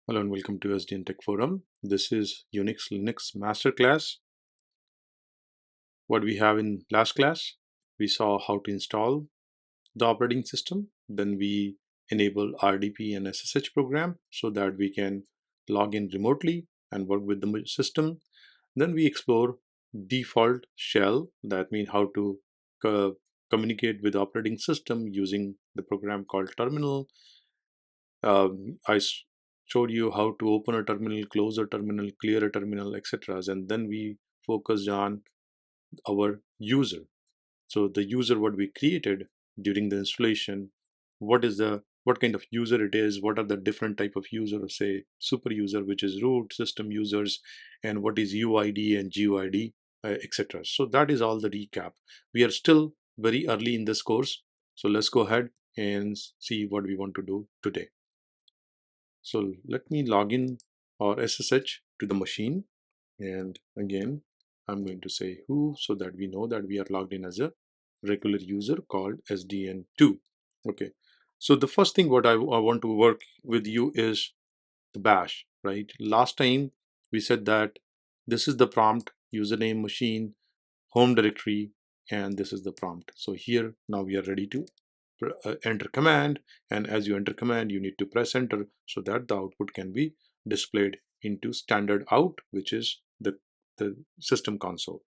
Hello and welcome to SDN Tech Forum. This is Unix Linux Masterclass. What we have in last class, we saw how to install the operating system. Then we enable RDP and SSH program so that we can log in remotely and work with the system. Then we explore default shell. That means how to co communicate with the operating system using the program called terminal. I showed you how to open a terminal, close a terminal, clear a terminal, etc. And then we focused on our user. So the user what we created during the installation, what kind of user it is, what are the different type of user, say super user, which is root system users, and what is UID and GUID, etc. So that is all the recap. We are still very early in this course, so let's go ahead and see what we want to do today. So let me log in or SSH to the machine. And again, I'm going to say who so that we know that we are logged in as a regular user called SDN2. Okay. So the first thing what I want to work with you is the bash, right? Last time we said that this is the prompt, username, machine, home directory, and this is the prompt. So here now we are ready to enter command, and as you enter command you need to press enter so that the output can be displayed into standard out, which is the system console.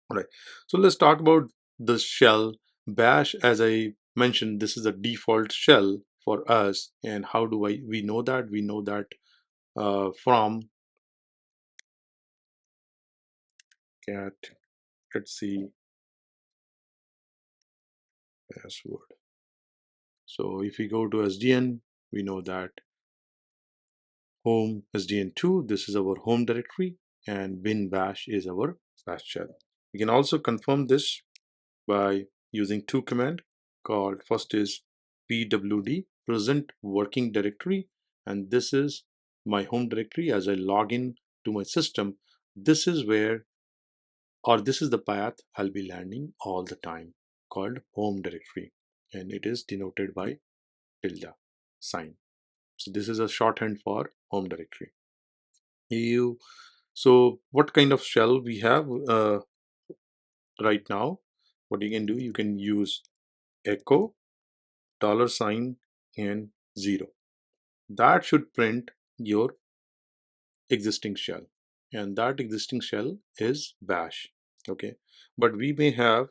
All right, so let's talk about the shell. Bash, as I mentioned, this is a default shell for us. And how do we know that? We know that from cat, let's see, password. So if we go to SDN, we know that home SDN2, this is our home directory, and bin bash is our bash shell. We can also confirm this by using two command called, first is pwd present working directory, and this is my home directory. As I log in to my system, this is where, or this is the path I'll be landing all the time, called home directory, and it is denoted by tilde sign. So this is a shorthand for home directory. So what kind of shell we have right now? What you can do, you can use echo, dollar sign, and 0. That should print your existing shell, and that existing shell is bash. Okay, but we may have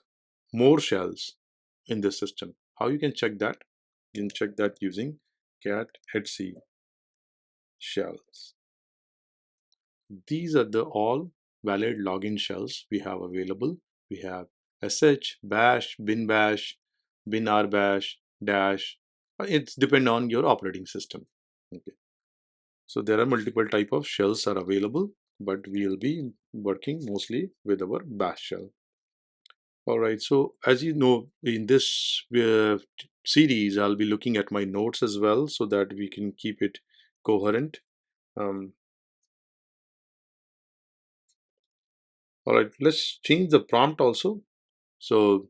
more shells in the system. How you can check that? You can check that using cat etc shells. These are the all valid login shells we have available. We have sh, bash, bin bash, bin rbash, dash. It's depend on your operating system. Okay. So there are multiple type of shells are available, but we will be working mostly with our bash shell. All right. So as you know, in this series, I'll be looking at my notes as well so that we can keep it coherent. Um, all right. Let's change the prompt also. So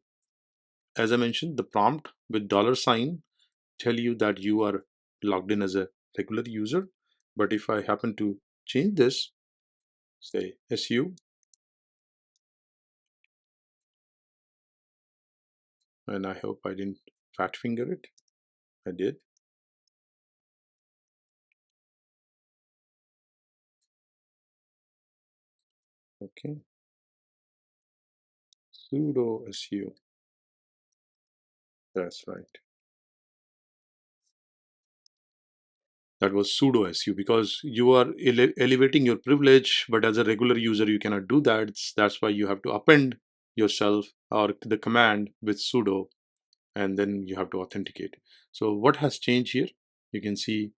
as I mentioned, the prompt with dollar sign tell you that you are logged in as a regular user. But if I happen to change this, say SU, and I hope I didn't fat finger it. I did. Okay. Sudo SU. That's right. That was sudo SU because you are elevating your privilege, but as a regular user, you cannot do that. That's why you have to append yourself or the command with sudo, and then you have to authenticate. So what has changed here? You can see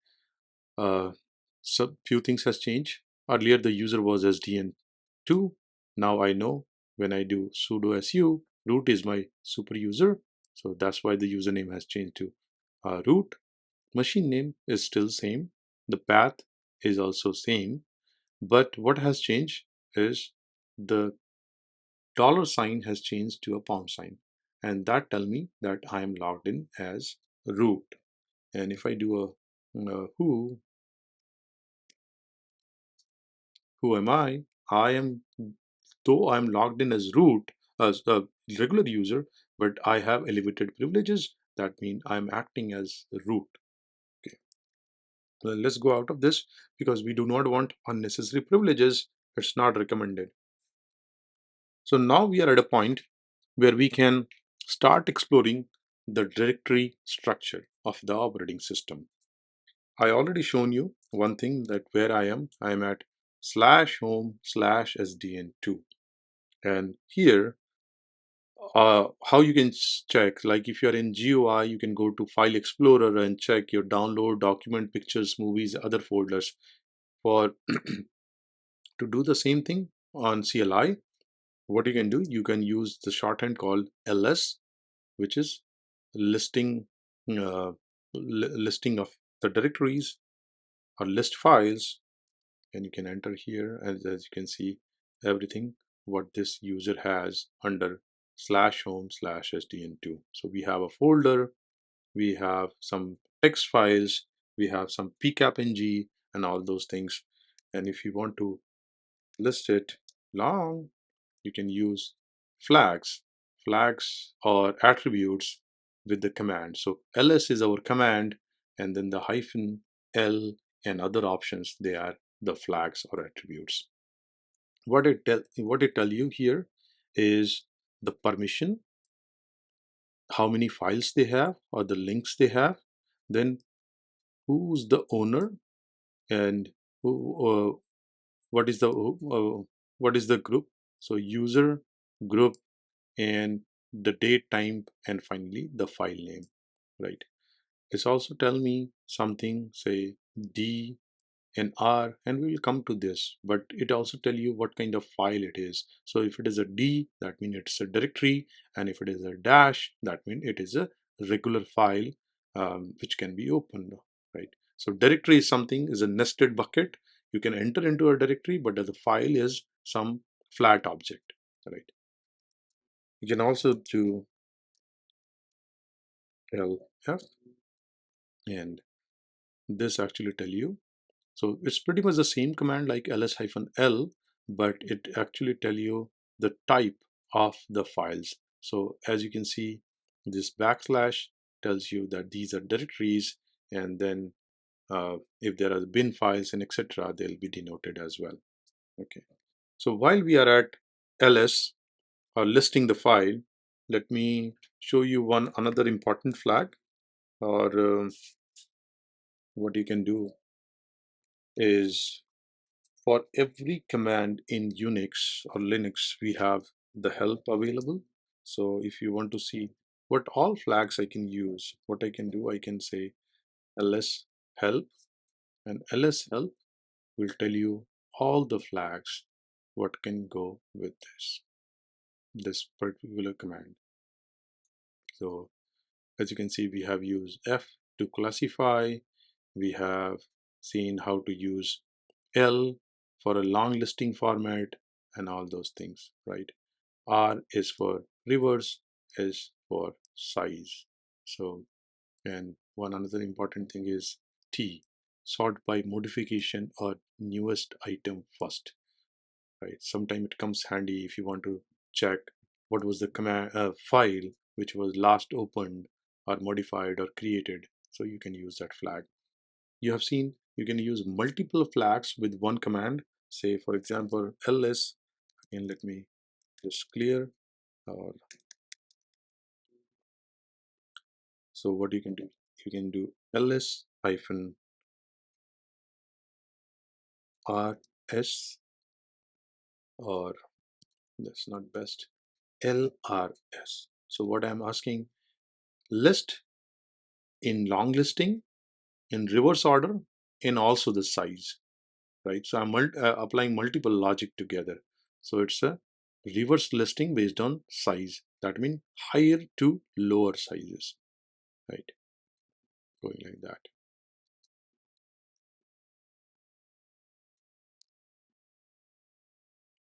few things has changed. Earlier, the user was SDN2. Now I know when I do sudo su, root is my super user. So that's why the username has changed to root. Machine name is still same. The path is also same. But what has changed is the dollar sign has changed to a pound sign. And that tell me that I am logged in as root. And if I do a who, Who am I? I am, though I'm logged in as root, as a regular user, but I have elevated privileges. That means I'm acting as root. Okay. Well, let's go out of this because we do not want unnecessary privileges. It's not recommended. So now we are at a point where we can start exploring the directory structure of the operating system. I already shown you one thing, that where I am at /home/sdn2. And here, how you can check, like if you're in GUI, you can go to File Explorer and check your download, document, pictures, movies, other folders. For to do the same thing on CLI, what you can do, you can use the shorthand called ls, which is listing listing of the directories or list files, and you can enter here, and as you can see everything what this user has under /home/sdn2. So we have a folder, we have some text files, we have some pkapng and all those things. And if you want to list it long, you can use flags or attributes with the command. So ls is our command, and then the hyphen l and other options, they are the flags or attributes. What it tell you here is the permission, how many files they have or the links they have, then who's the owner, and who, what is the what is the group. So user, group, and the date, time, and finally the file name, right? It's also tell me something, say D and R, and we will come to this, but it also tell you what kind of file it is. So if it is a D, that means it's a directory, and if it is a dash, that means it is a regular file, which can be opened, right? So directory is something, is a nested bucket. You can enter into a directory, but the file is some flat object, right? You can also do LF, and this actually tell you. So it's pretty much the same command like ls-l, but it actually tell you the type of the files. So as you can see, this backslash tells you that these are directories, and then if there are bin files and etc., they'll be denoted as well. Okay. So while we are at ls or listing the file, let me show you one another important flag, or what you can do is, for every command in Unix or Linux, we have the help available. So if you want to see what all flags I can use, what I can do, I can say ls help, and ls help will tell you all the flags what can go with this particular command. So as you can see, we have used F to classify, we have seen how to use L for a long listing format and all those things, right? R is for reverse, S for size. So, and one another important thing is T, sort by modification or newest item first, right? Sometimes it comes handy if you want to check what was the command file which was last opened or modified or created. So you can use that flag. You have seen you can use multiple flags with one command. Say for example ls, and let me just clear. Or so what you can do ls hyphen rs, or that's not best, lrs. So what I'm asking, list in long listing, in reverse order, and also the size, right? So I'm applying multiple logic together. So it's a reverse listing based on size. That means higher to lower sizes, right? Going like that.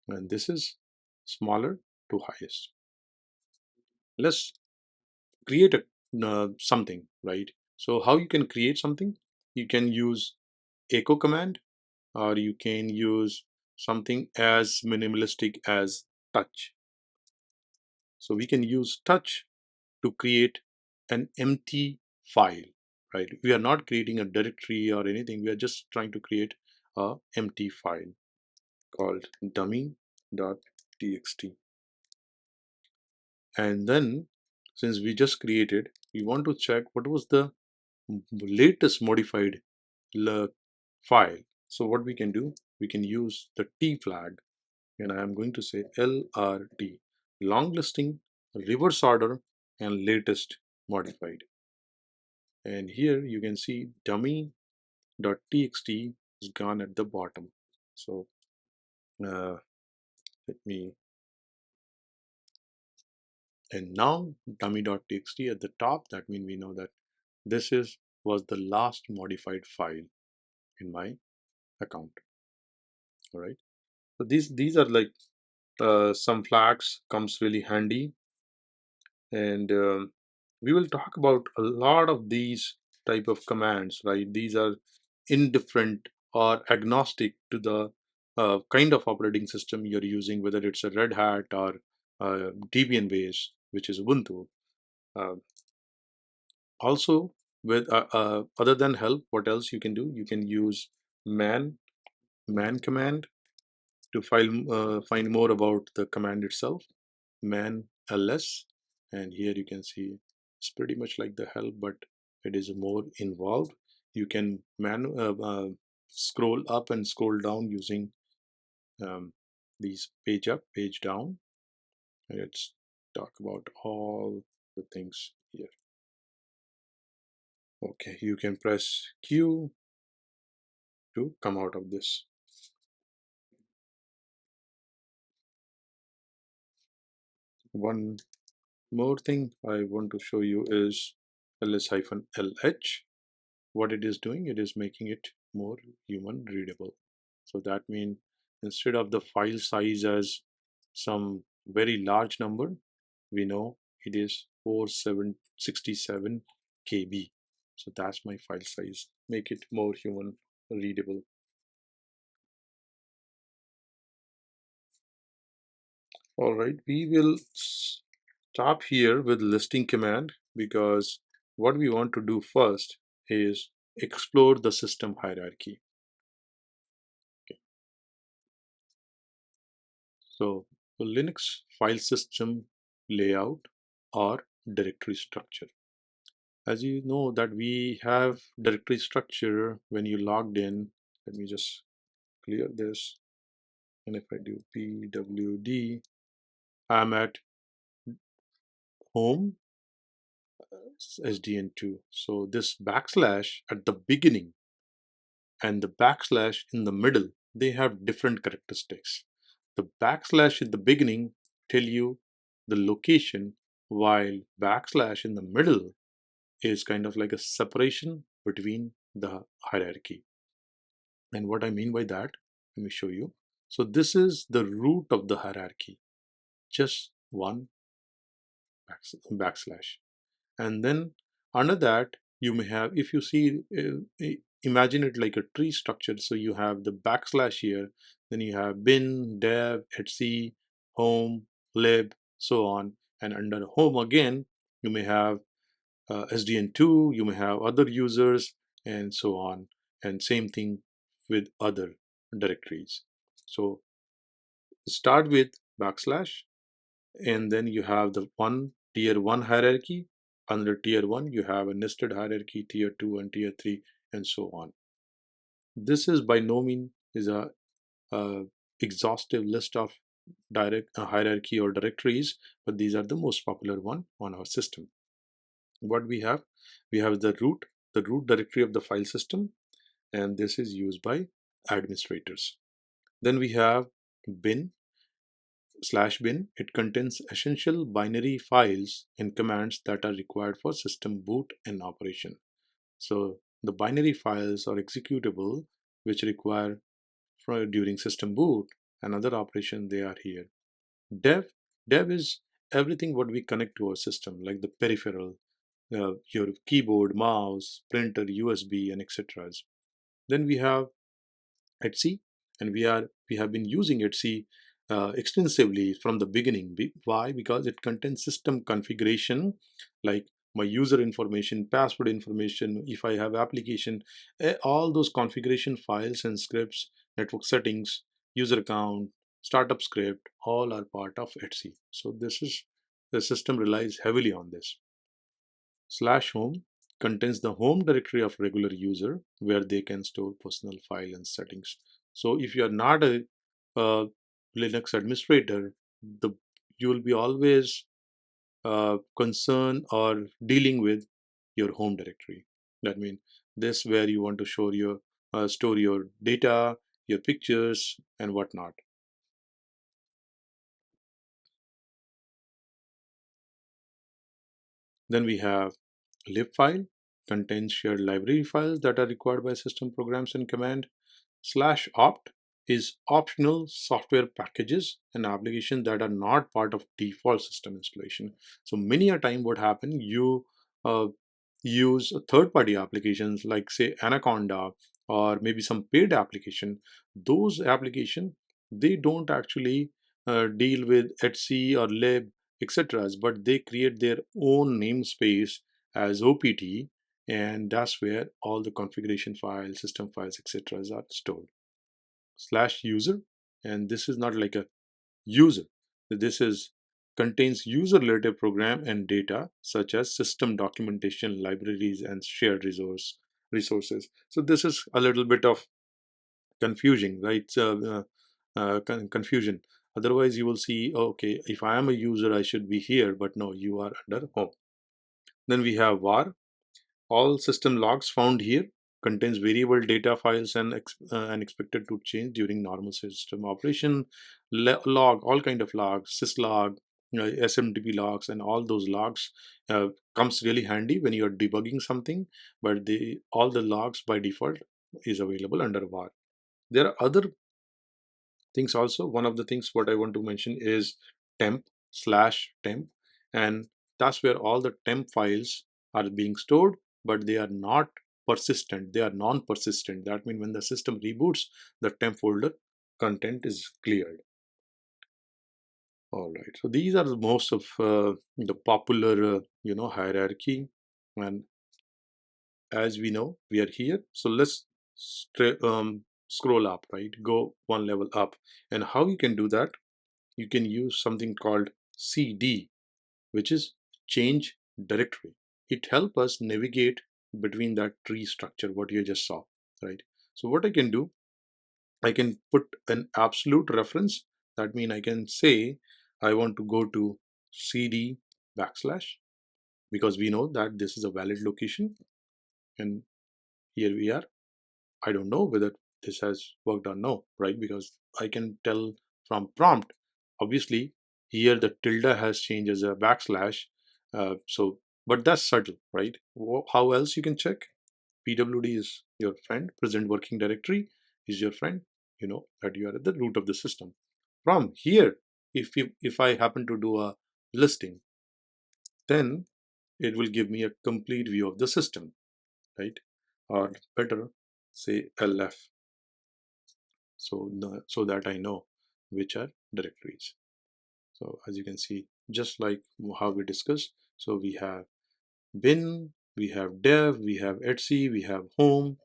And this is smaller to highest. Let's create a something, right? So how you can create something? You can use echo command, or you can use something as minimalistic as touch. So we can use touch to create an empty file, right? We are not creating a directory or anything. We are just trying to create a empty file called dummy.txt. And then since we just created, we want to check what was the latest modified file. So what we can do, we can use the T flag, and I am going to say LRT, long listing, reverse order, and latest modified. And here you can see dummy.txt is gone at the bottom. So let me, and now dummy.txt at the top, that means we know that this is was the last modified file in my account. All right. So these are like some flags comes really handy, and we will talk about a lot of these type of commands, right? These are indifferent or agnostic to the kind of operating system you're using, whether it's a Red Hat or Debian base, which is Ubuntu. Uh, Also, with other than help, what else you can do? You can use man command to find more about the command itself. Man ls, and here you can see it's pretty much like the help, but it is more involved. You can scroll up and scroll down using these page up, page down. Let's talk about all the things here. Okay, you can press Q to come out of this. One more thing I want to show you is ls-lh. What it is doing, it is making it more human readable. So that means instead of the file size as some very large number, we know it is 4767 KB. So that's my file size. Make it more human readable. All right, we will stop here with listing command, because what we want to do first is explore the system hierarchy. So the Linux file system layout or directory structure. As you know that we have directory structure when you logged in. Let me just clear this. And if I do pwd, I'm at home sdn2. So this backslash at the beginning and the backslash in the middle, they have different characteristics. The backslash in the beginning tell you the location, while backslash in the middle is kind of like a separation between the hierarchy. And what I mean by that, let me show you. So this is the root of the hierarchy, just one backslash. And then under that, you may have, if you see, imagine it like a tree structure. So you have the backslash here, then you have bin, dev, etc, home, lib, so on. And under home again, you may have SDN2, you may have other users, and so on. And same thing with other directories. So start with backslash, and then you have the tier 1 hierarchy. Under tier 1 you have a nested hierarchy, tier 2 and tier 3, and so on. This is by no means is a exhaustive list of direct hierarchy or directories, but these are the most popular one on our system. What we have the root directory of the file system, and this is used by administrators. Then we have bin /bin. It contains essential binary files and commands that are required for system boot and operation. So the binary files are executable which require during system boot and other operation, they are here. Dev is everything what we connect to our system, like the peripheral, your keyboard, mouse, printer, USB, and etc. Then we have etc. and we have been using etc extensively from the beginning. Why? Because it contains system configuration, like my user information, password information, if I have application, all those configuration files and scripts, network settings, user account, startup script, all are part of etc. So this is, the system relies heavily on this. Slash home contains the home directory of regular user where they can store personal file and settings. So if you are not a, uh Linux administrator, the you will be always concerned or dealing with your home directory. That means this where you want to store your data, your pictures, and whatnot. Then we have lib file, contains shared library files that are required by system programs and command. Slash opt is optional software packages and applications that are not part of default system installation. So many a time what happen, you uh, use third-party applications like say Anaconda or maybe some paid application. Those application, they don't actually deal with etc or lib etc, but they create their own namespace as opt, and that's where all the configuration files, system files, etc are stored. Slash user, and this is not like a user, this is contains user related program and data such as system documentation, libraries, and shared resources. So this is a little bit of confusing, right? Confusion. Otherwise you will see, okay, if I am a user I should be here, but no, you are under home. Then we have var. All system logs found here contains variable data files and expected to change during normal system operation. Log, all kind of logs, syslog, SMTP logs, and all those logs comes really handy when you are debugging something. But all the logs by default is available under var. There are other things also. One of the things what I want to mention is temp slash temp, and that's where all the temp files are being stored, but they are not persistent, they are non-persistent. That means when the system reboots, the temp folder content is cleared. All right, so these are the most of the popular hierarchy, and as we know we are here, so let's scroll up, right, go one level up. And how you can do that, you can use something called CD, which is change directory. It helps us navigate between that tree structure, what you just saw, right? So what I can do, I can put an absolute reference. That means I can say I want to go to CD backslash, because we know that this is a valid location. And here we are. I don't know whether this has worked or no, right? Because I can tell from prompt. Obviously, here the tilde has changed as a backslash. But that's subtle, right? How else you can check? PWD is your friend. Present working directory is your friend. You know that you are at the root of the system. From here, if I happen to do a listing, then it will give me a complete view of the system, right? Or better, say LF, so that I know which are directories. So as you can see, just like how we discussed, so we have bin, we have dev, we have etc, we have home,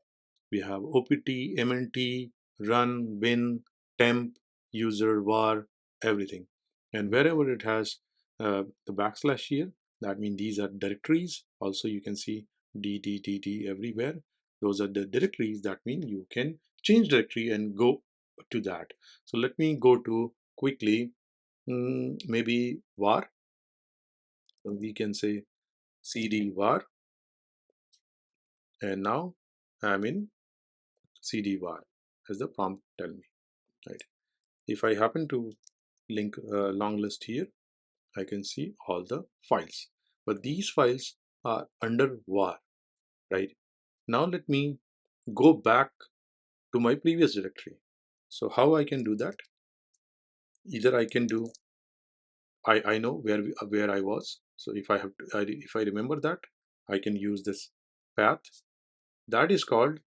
we have opt, mnt, run, bin, temp, user, var, everything. And wherever it has the backslash here, that means these are directories. Also you can see d everywhere. Those are the directories. That means you can change directory and go to that. So let me go to quickly, maybe var. So we can say cd var, and now I'm in cd var as the prompt tell me, right? If I happen to link a long list here, I can see all the files, but these files are under var, right? Now let me go back to my previous directory. So how I can do that? Either I can do, I know where I was. So if I have to, if I remember that, I can use this path. That is called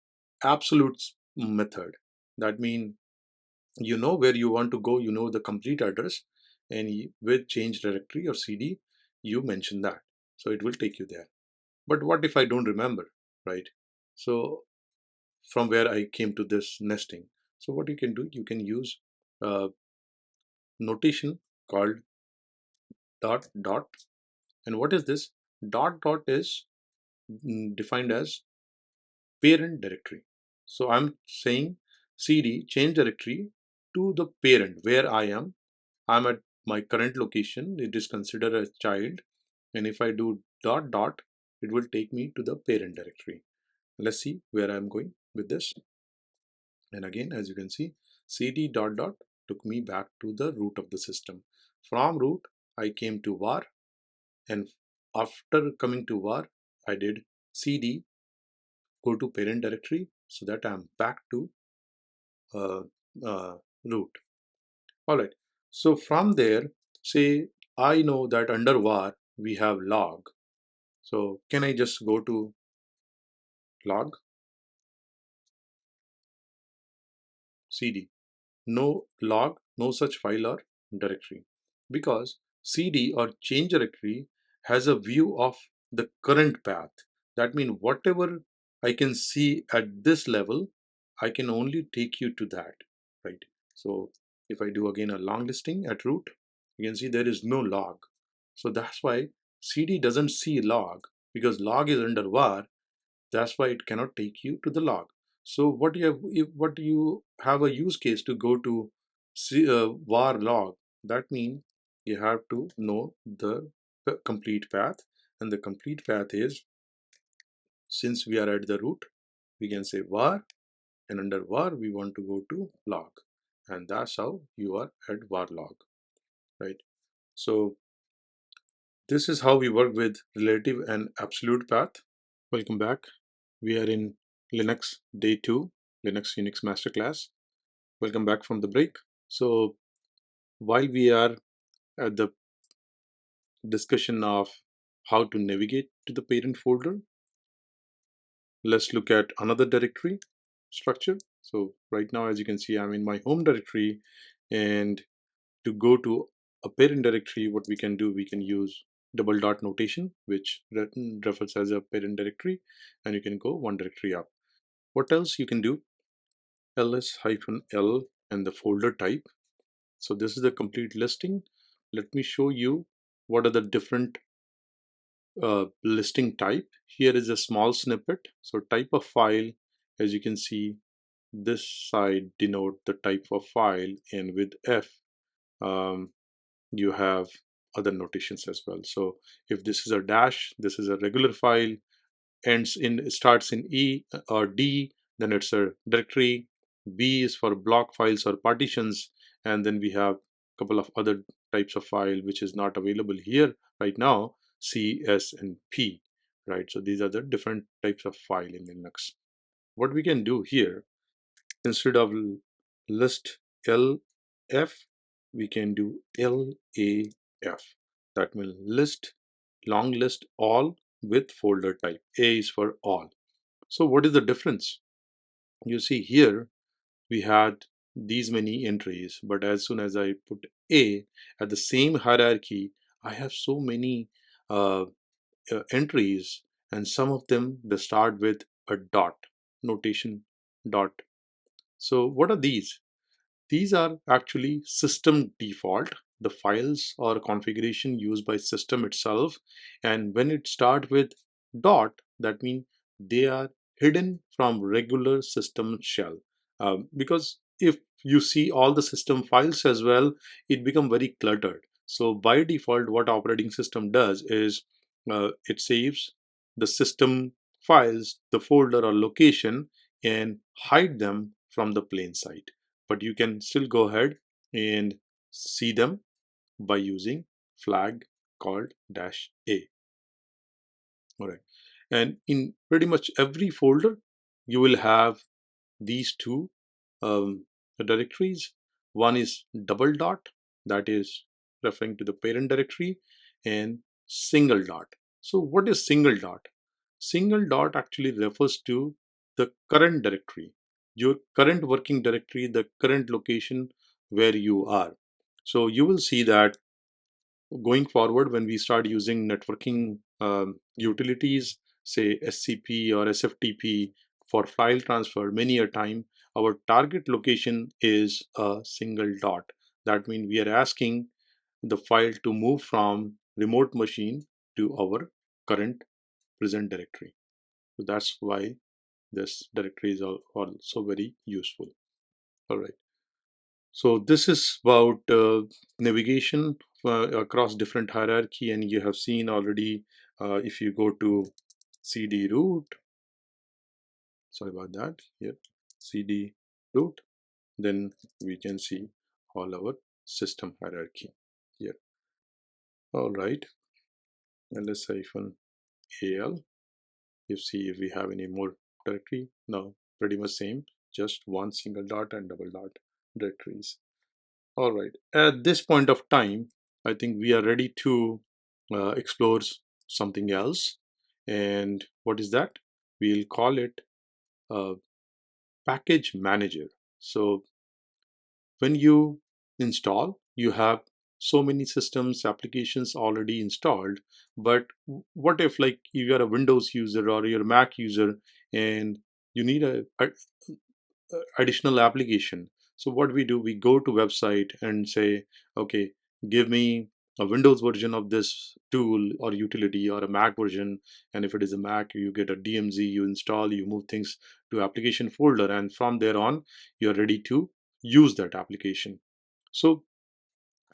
absolute method. That means you know where you want to go, you know the complete address, and with change directory or cd, you mention that. So it will take you there. But what if I don't remember, right? So from where I came to this nesting. So what you can do, you can use a notation called dot dot. And what is this? Dot dot is defined as parent directory. So I'm saying cd change directory to the parent where I'm at my current location. It is considered a child. And if I do dot dot, it will take me to the parent directory. Let's see where I'm going with this. And again, as you can see, cd dot dot took me back to the root of the system. From root, I came to var, and after coming to var, I did cd go to parent directory so that I'm back to uh, root. All right. So from there, say I know that under var we have log. So can I just go to log cd? No log, no such file or directory, because cd or change directory has a view of the current path. That means whatever I can see at this level, I can only take you to that, right? So if I do again a long listing at root, you can see there is no log. So that's why cd doesn't see log, because log is under var. That's why it cannot take you to the log. So what you have, if what you have a use case to go to var log, that means you have to know the complete path, and the complete path is, since we are at the root, we can say var, and under var we want to go to log, and that's how you are at var log, right? So this is how we work with relative and absolute path. Welcome back. We are in Linux day 2, Linux Unix Masterclass. Welcome back from the break. So while we are at the discussion of how to navigate to the parent folder, let's look at another directory structure. So right now, as you can see, I'm in my home directory, and to go to a parent directory, what we can do, we can use double dot notation, which refers as a parent directory, and you can go one directory up. What else you can do? ls-l and the folder type. So this is the complete listing. Let me show you what are the different listing type. Here is a small snippet. So type of file, as you can see, this side denote the type of file, and with F um, you have other notations as well. So if this is a dash, this is a regular file. Starts in E or D, then it's a directory. B is for block files or partitions, and then we have a couple of other types of file which is not available here right now, C, S, and P, right? So these are the different types of file in Linux. What we can do here, instead of list LF, we can do LAF. That will list, long list all with folder type. A is for all. So what is the difference? You see here we had these many entries, but as soon as I put A at the same hierarchy, I have so many uh, entries, and some of them they start with a dot notation dot. So what are these? These are actually system default, the files or configuration used by system itself. And when it start with dot, that means they are hidden from regular system shell. Because if you see all the system files as well, it become very cluttered. So by default, what operating system does is it saves the system files, the folder or location, and hide them from the plain sight, but you can still go ahead and see them by using flag called -a. All right. And in pretty much every folder, you will have these two directories. One is double dot, that is referring to the parent directory, and single dot. So what is single dot? Single dot actually refers to the current directory. your current working directory, the current location where you are. So you will see that going forward, when we start using networking utilities, say SCP or SFTP for file transfer, many a time our target location is a single dot. That means we are asking the file to move from remote machine to our current present directory. So that's why this directory is also very useful. All right. So this is about navigation across different hierarchy, and you have seen already if you go to cd root, sorry about that, here, cd root, then we can see all our system hierarchy here. All right, ls-al, you see if we have any more directory. No, pretty much same, just one single dot and double dot directories. All right, at this point of time, I think we are ready to explore something else. And what is that? We'll call it a package manager. So when you install, you have so many systems, applications already installed. But what if, like, you are a Windows user or you're a Mac user and you need a additional application? So what we do, we go to website and say, okay, give me a Windows version of this tool or utility, or a Mac version. And if it is a Mac, you get a DMZ, you install, you move things to application folder, and from there on you're ready to use that application. So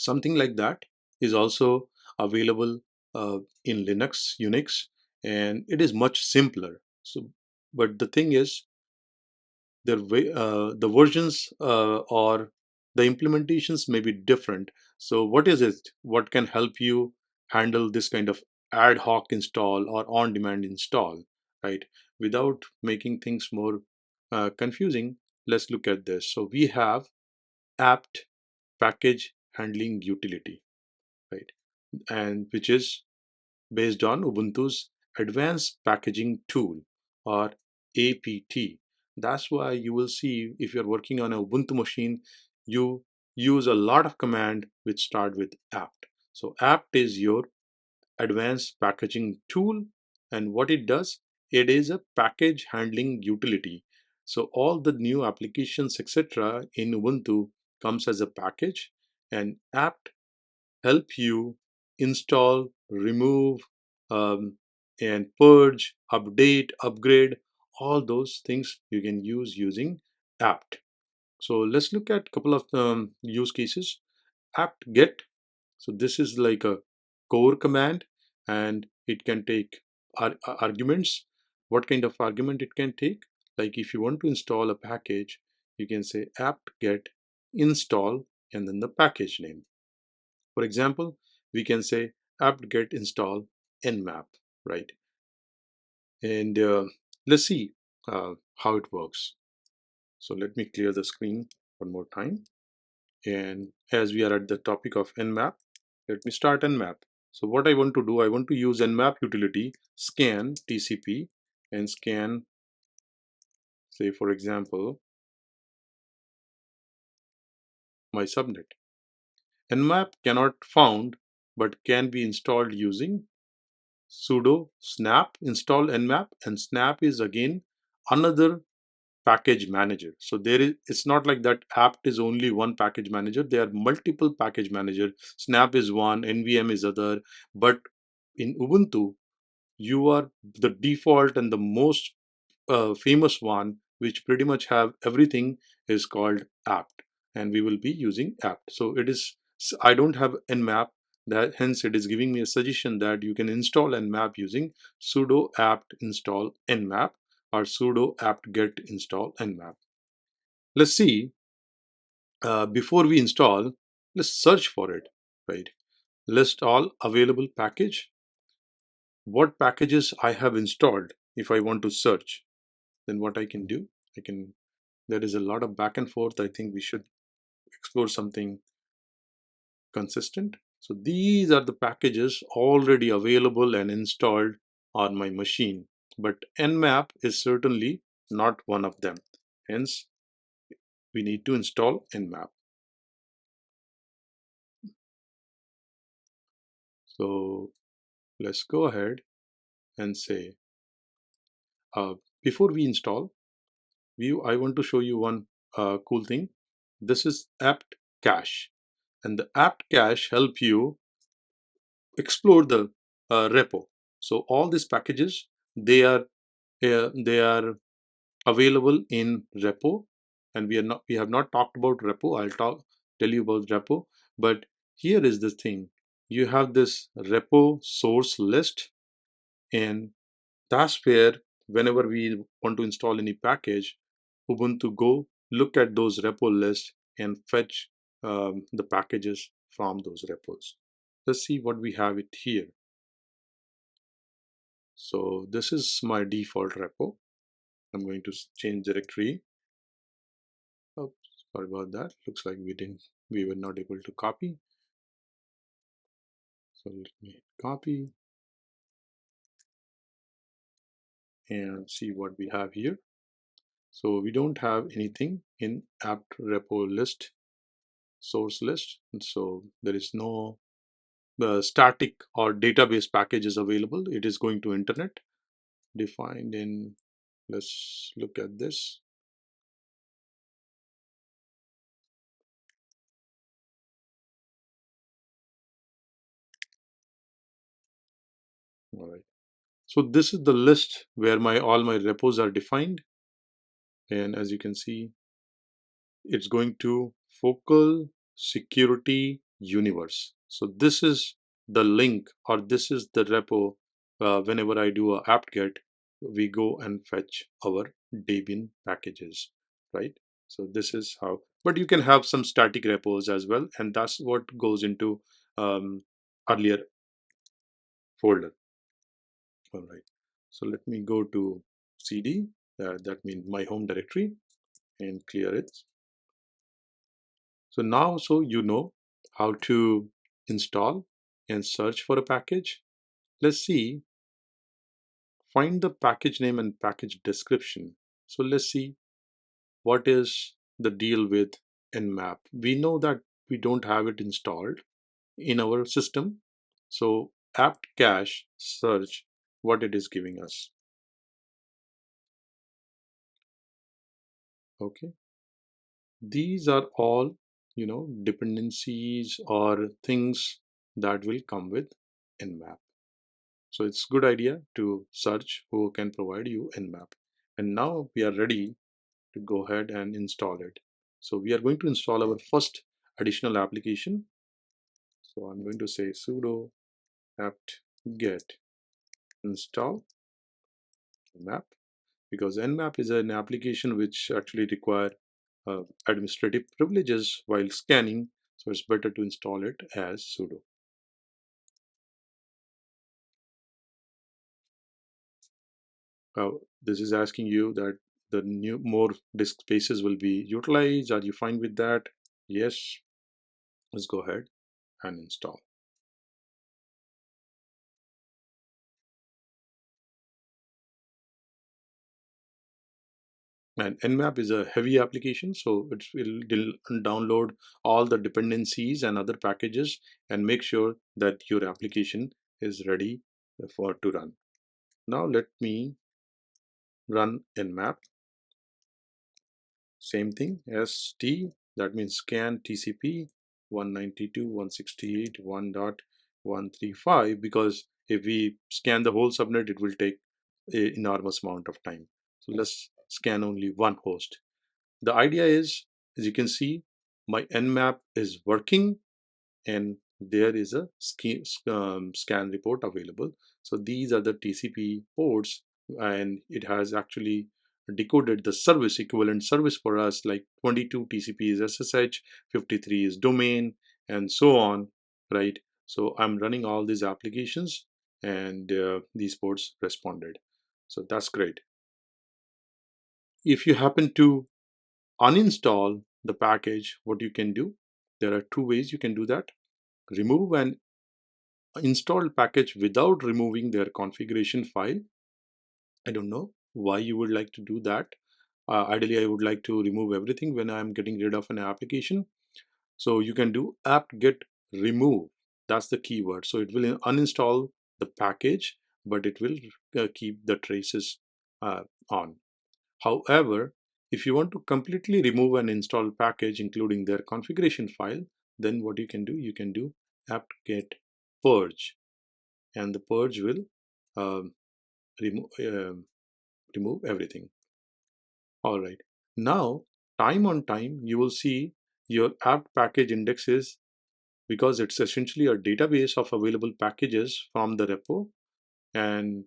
something like that is also available in Linux, Unix, and it is much simpler. So but the thing is, the versions or the implementations may be different. So what is it? What can help you handle this kind of ad hoc install or on-demand install, right? Without making things more confusing, let's look at this. So we have apt package handling utility, right? And which is based on Ubuntu's Advanced Packaging Tool, or APT. That's why you will see, if you're working on a Ubuntu machine, you use a lot of command which start with apt. So apt is your advanced packaging tool, and what it does, it is a package handling utility. So all the new applications, etc., in Ubuntu comes as a package, and apt help you install, remove, and purge, update, upgrade, all those things you can use using apt. So let's look at a couple of use cases. Apt get. So this is like a core command, and it can take arguments. What kind of argument it can take? Like if you want to install a package, you can say apt get install and then the package name. For example, we can say apt-get install nmap, right? And let's see how it works. So let me clear the screen one more time. And as we are at the topic of nmap, let me start nmap. So what I want to do, I want to use nmap utility, scan TCP, and scan, say for example, my subnet. Nmap cannot found, but can be installed using sudo snap install nmap, and snap is again another package manager. So there is, it's not like that apt is only one package manager. There are multiple package manager. Snap is one, nvm is other, but in Ubuntu you are the default and the most famous one, which pretty much have everything, is called apt, and we will be using apt. So it is, I don't have nmap, that hence it is giving me a suggestion that you can install nmap using sudo apt install nmap or sudo apt get install nmap. Let's see, before we install, let's search for it, right? List all available package, what packages I have installed. If I want to search, then what I can do, I can, there is a lot of back and forth. I think we should explore something consistent. So these are the packages already available and installed on my machine, but nmap is certainly not one of them. Hence we need to install Nmap. So let's go ahead and say, uh, before we install, I want to show you one cool thing. This is apt cache, and the apt cache help you explore the repo. So all these packages, they are available in repo, and we have not talked about repo. Tell you about repo, but here is the thing: you have this repo source list, and that's where whenever we want to install any package, Ubuntu go look at those repo lists and fetch the packages from those repos. Let's see what we have it here. So this is my default repo. I'm going to change directory. Oh, sorry about that. Looks like we were not able to copy. So let me copy and see what we have here. So we don't have anything in apt repo list, source list. And so there is no static or database packages available. It is going to internet defined in, let's look at this. All right. So this is the list where all my repos are defined. And as you can see, it's going to focal security universe. So this is the link, or this is the repo. Whenever I do a apt-get, we go and fetch our Debian packages, right? So this is how, but you can have some static repos as well, and that's what goes into earlier folder. All right, so let me go to cd, that means my home directory, and clear it. So now, so you know how to install and search for a package. Let's see, find the package name and package description. So let's see what is the deal with Nmap. We know that we don't have it installed in our system. So apt cache search what it is giving us. Okay. These are all, dependencies or things that will come with Nmap. So it's good idea to search who can provide you Nmap. And now we are ready to go ahead and install it. So we are going to install our first additional application. So I'm going to say sudo apt get install Nmap, because Nmap is an application which actually require administrative privileges while scanning. So it's better to install it as sudo. This is asking you that the more disk spaces will be utilized. Are you fine with that? Yes. Let's go ahead and install. And Nmap is a heavy application, so it will download all the dependencies and other packages and make sure that your application is ready for to run. Now let me run Nmap. Same thing, st, that means scan TCP 192.168.1.135, because if we scan the whole subnet, it will take an enormous amount of time. So let's scan only one host. The idea is, as you can see, my Nmap is working and there is a scan report available. So these are the TCP ports, and it has actually decoded the service, equivalent service for us, like 22 TCP is SSH, 53 is domain, and so on, right? So I'm running all these applications, and these ports responded. So that's great. If you happen to uninstall the package, what you can do, there are two ways you can do that. Remove an installed package without removing their configuration file. I don't know why you would like to do that, Ideally, I would like to remove everything when I'm getting rid of an application. So you can do apt-get remove. That's the keyword. So it will uninstall the package, but it will keep the traces on. However, if you want to completely remove an installed package, including their configuration file, then what you can do apt-get purge, and the purge will um, remove remove everything. All right. Now, time on time, you will see your apt package indexes, because it's essentially a database of available packages from the repo, and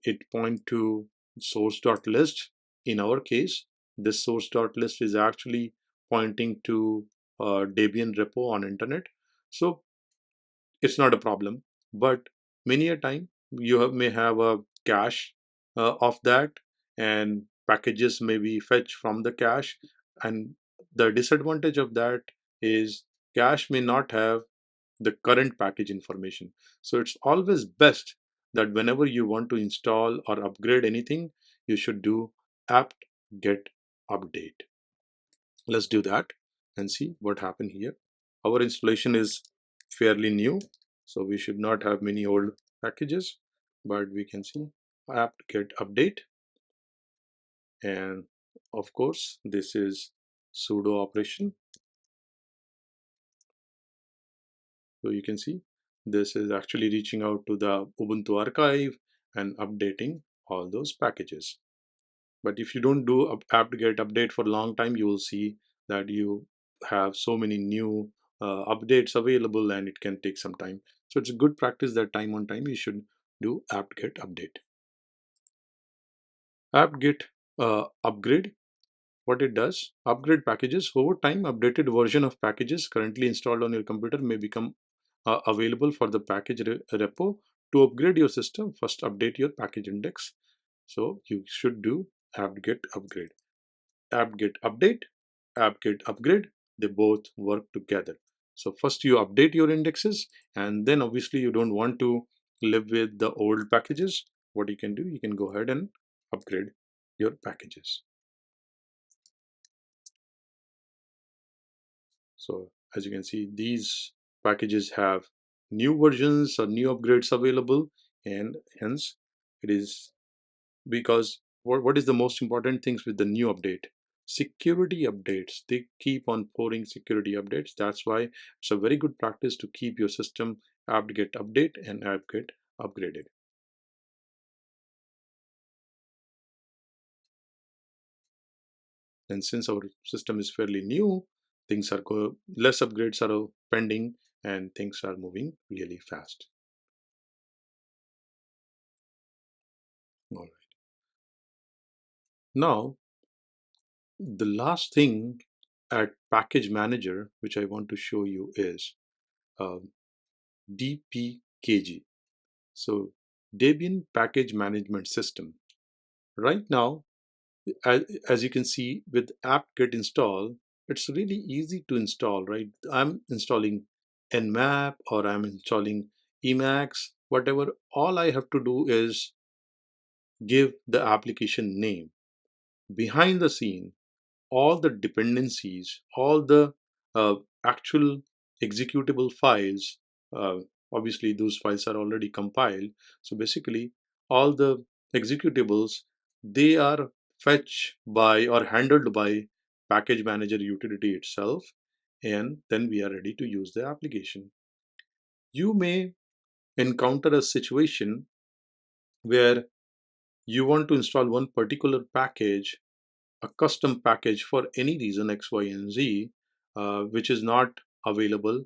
it point to source.list. In our case, this source.list is actually pointing to a Debian repo on internet. So it's not a problem. But many a time you may have a cache of that, and packages may be fetched from the cache. And the disadvantage of that is cache may not have the current package information. So it's always best that whenever you want to install or upgrade anything, you should do apt get update. Let's do that and see what happened here. Our installation is fairly new, so we should not have many old packages, but we can see apt get update. And of course, this is sudo operation. So you can see this is actually reaching out to the Ubuntu archive and updating all those packages. But if you don't do apt-get update for a long time, you will see that you have so many new updates available, and it can take some time. So it's a good practice that time on time you should do apt-get update. Apt-get upgrade, what it does, upgrade packages. Over time, updated version of packages currently installed on your computer may become available for the package repo. To upgrade your system, first update your package index. So you should do apt-get upgrade. Apt-get update, apt-get upgrade, they both work together. So first you update your indexes, and then obviously you don't want to live with the old packages. What you can do, you can go ahead and upgrade your packages. So as you can see, these packages have new versions or new upgrades available, and hence it is because what is the most important things with the new update? Security updates. They keep on pouring security updates. That's why it's a very good practice to keep your system apt-get update and apt-get upgraded. And since our system is fairly new, things are less upgrades are pending, and things are moving really fast. All right. Now, the last thing at package manager which I want to show you is um, DPKG. So Debian Package Management System. Right now, as you can see with apt-get install, it's really easy to install, right? I'm installing Nmap or I'm installing Emacs, whatever. All I have to do is give the application name. Behind the scene, all the dependencies, all the uh, actual executable files, uh, obviously those files are already compiled. So basically, all the executables, they are fetched by or handled by package manager utility itself, and then we are ready to use the application. You may encounter a situation where you want to install one particular package, a custom package for any reason X, Y, and Z, which is not available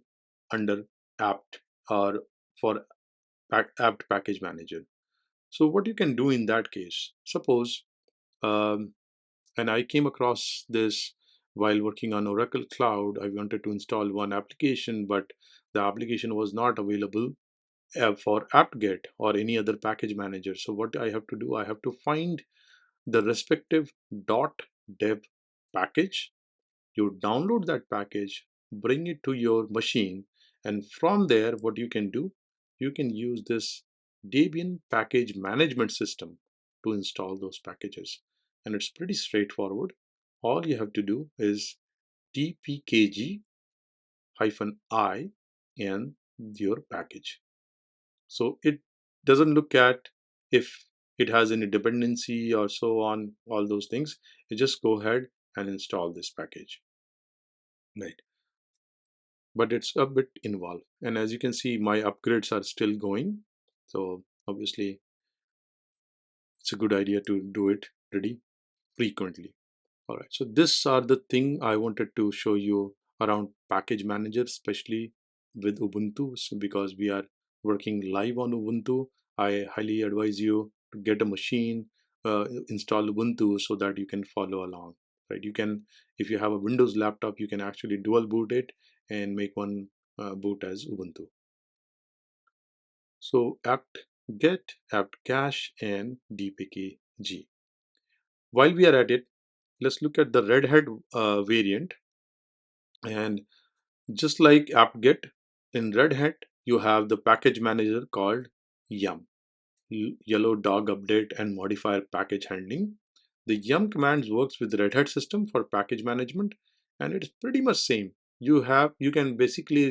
under apt or for apt package manager. So what you can do in that case, suppose, um, and I came across this while working on Oracle Cloud. I wanted to install one application, but the application was not available for apt-get or any other package manager. So what I have to do, I have to find the respective .dev package. You download that package, bring it to your machine, and from there what you can do, you can use this Debian package management system to install those packages. and it's pretty straightforward. All you have to do is dpkg -i and your package. So it doesn't look at if it has any dependency or so on, all those things. You just go ahead and install this package, right? But it's a bit involved. And as you can see, my upgrades are still going. So obviously it's a good idea to do it pretty frequently. All right, so these are the thing I wanted to show you around package manager, especially with Ubuntu. So because we are working live on Ubuntu, I highly advise you to get a machine, install Ubuntu so that you can follow along, right? You can, if you have a Windows laptop, you can actually dual boot it and make one boot as Ubuntu. So apt get, apt cache, and dpkg. While we are at it, let's look at the Red Hat variant. And just like apt-get, in Red Hat, you have the package manager called yum, yellow dog update and modifier package handling. The yum commands works with the Red Hat system for package management, and it's pretty much same. You can basically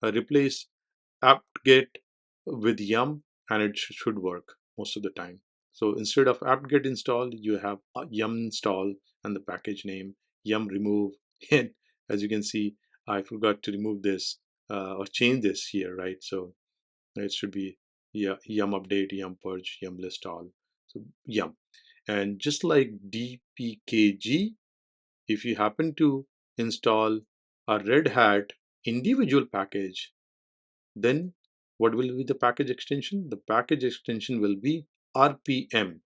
replace apt-get with yum, and it should work most of the time. So instead of apt-get install, you have yum install and the package name, yum remove. And as you can see, I forgot to remove this or change this here, right? So it should be, yeah, yum update, yum purge, yum list all. So yum. And just like dpkg, if you happen to install a Red Hat individual package, then what will be the package extension? The package extension will be RPM,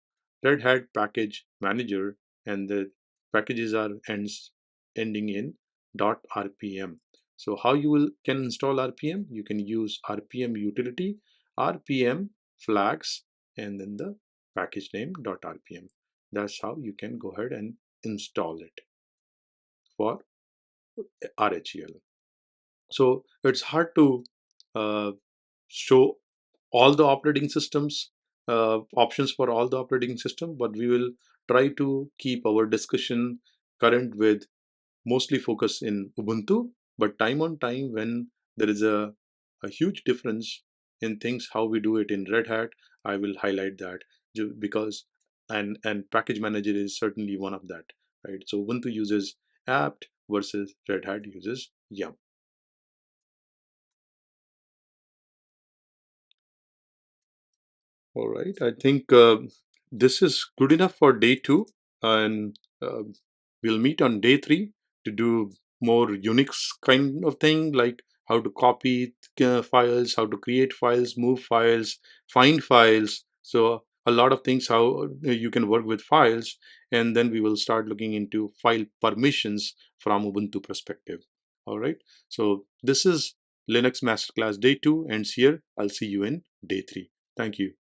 Red Hat Package Manager, and the packages are ending in .rpm. So how you will can install RPM? You can use RPM utility, RPM flags, and then the package name .rpm. That's how you can go ahead and install it for RHEL. So it's hard to uh, show all the operating systems, options for all the operating system, but we will try to keep our discussion current with mostly focus in Ubuntu, but time on time when there is a huge difference in things how we do it in Red Hat, I will highlight that because and package manager is certainly one of that, right? So Ubuntu uses apt versus Red Hat uses yum. All right, I think this is good enough for day two, and we'll meet on day three to do more Unix kind of thing, like how to copy files, how to create files, move files, find files. So a lot of things how you can work with files, and then we will start looking into file permissions from Ubuntu perspective. All right, so this is Linux Masterclass Day 2 ends here. I'll see you in day 3. Thank you.